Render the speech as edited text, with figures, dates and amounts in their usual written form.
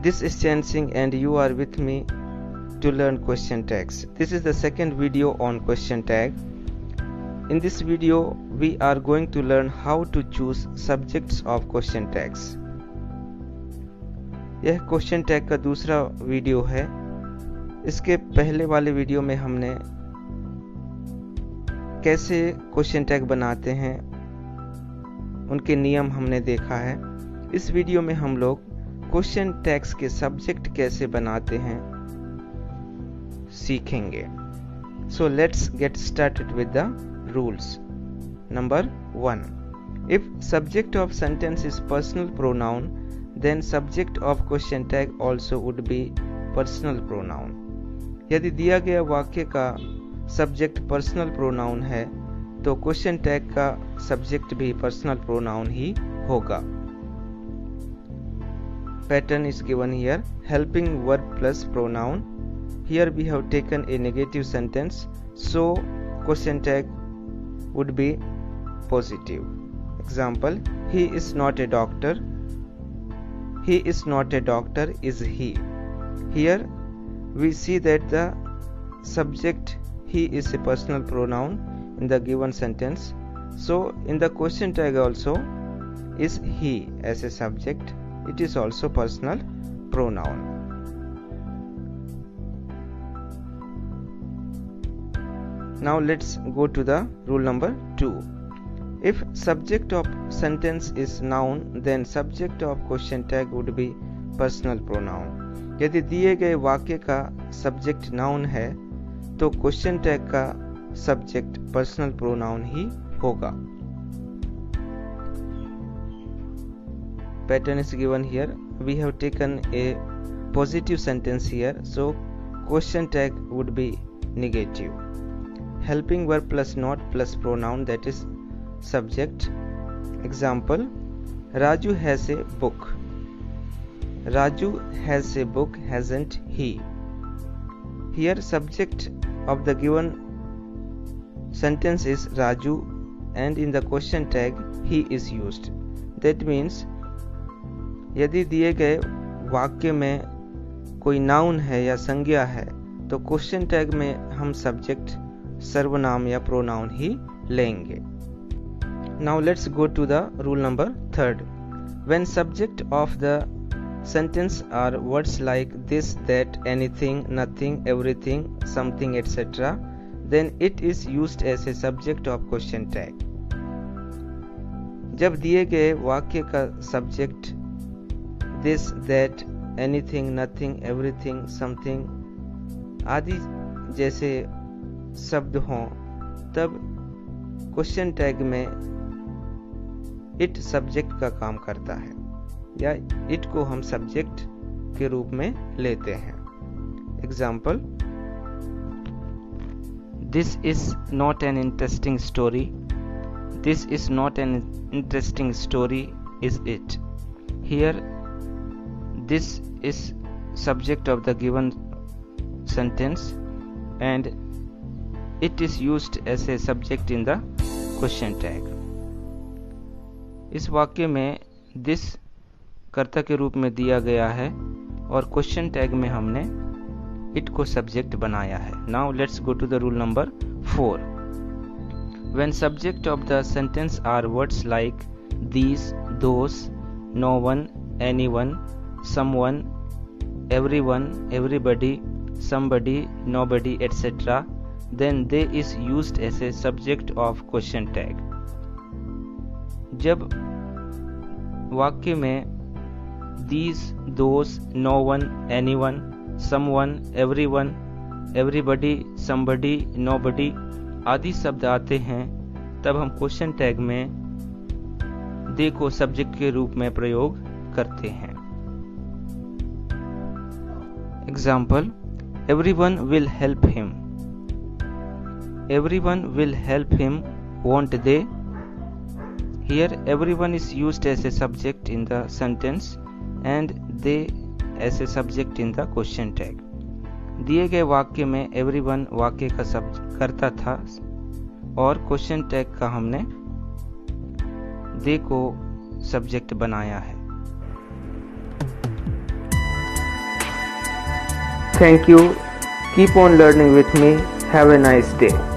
This is Chansing and you are with me to learn question tags. This is the second video on question tag. In this video we are going to learn how to choose subjects of question tags. यह question tag का दूसरा video है। इसके पहले वाले video में हमने कैसे क्वेश्चन टैग बनाते हैं उनके नियम हमने देखा है। इस वीडियो में हम लोग क्वेश्चन टैग्स के सब्जेक्ट कैसे बनाते हैं सीखेंगे। So let's get started with the rules. Number 1, if subject of sentence is personal pronoun then subject of question tag also would be personal pronoun. यदि दिया गया वाक्य का सब्जेक्ट पर्सनल प्रोनाउन है तो क्वेश्चन टैग का सब्जेक्ट भी personal pronoun ही होगा। Pattern is given here. Helping verb plus pronoun. Here we have taken a negative sentence, so question tag would be positive. Example: he is not a doctor. He is not a doctor is he. Here we see that the subject he is a personal pronoun in the given sentence. So in the question tag also is he as a subject. It is also personal pronoun. Now let's go to the rule number 2. If subject of sentence is noun, then subject of question tag would be personal pronoun. यदि दिए गए वाक्य का subject noun है तो question tag का subject personal pronoun ही होगा। Pattern is given here. We have taken a positive sentence here, so question tag would be negative. Helping verb plus not plus pronoun, that is subject. Example: Raju has a book. Raju has a book, hasn't he? Here subject of the given sentence is Raju and in the question tag he is used. That means यदि दिए गए वाक्य में कोई noun है या संज्ञा है तो क्वेश्चन टैग में हम सब्जेक्ट सर्वनाम या प्रोनाउन ही लेंगे। Now let's go to the rule number 3. When subject of the sentence are words like this, that, anything, nothing, everything, something, etc., then it is used as a subject of question tag. जब दिए गए वाक्य का subject this, that, anything, nothing, everything, something आदि जैसे शब्द हों तब क्वेश्चन टैग में इट सब्जेक्ट का काम करता है या इट को हम सब्जेक्ट के रूप में लेते हैं। Example: this is not an interesting story. This is not an interesting story is it. Here this is subject of the given sentence and it is used as a subject in the question tag. इस वाक्य में this कर्ता के रूप में दिया गया है और क्वेश्चन टैग में हमने it को सब्जेक्ट बनाया है। Now let's go to the rule number 4. When subject of the sentence are words like these, those, no one, anyone, someone, everyone, everybody, somebody, nobody, etc., then they is used as a subject of question tag. जब वाक्य में these, those, no one, anyone, someone, everyone, everybody, somebody, nobody आदि शब्द आते हैं तब हम question tag में they को सब्जेक्ट के रूप में प्रयोग करते हैं। Example: everyone will help him. Everyone will help him, won't they? Here everyone is used as a subject in the sentence and they as a subject in the question tag. दिए गए वाक्य में everyone वाक्य का कर्ता था और question tag का हमने they को सब्जेक्ट बनाया है। Thank you. Keep on learning with me. Have a nice day.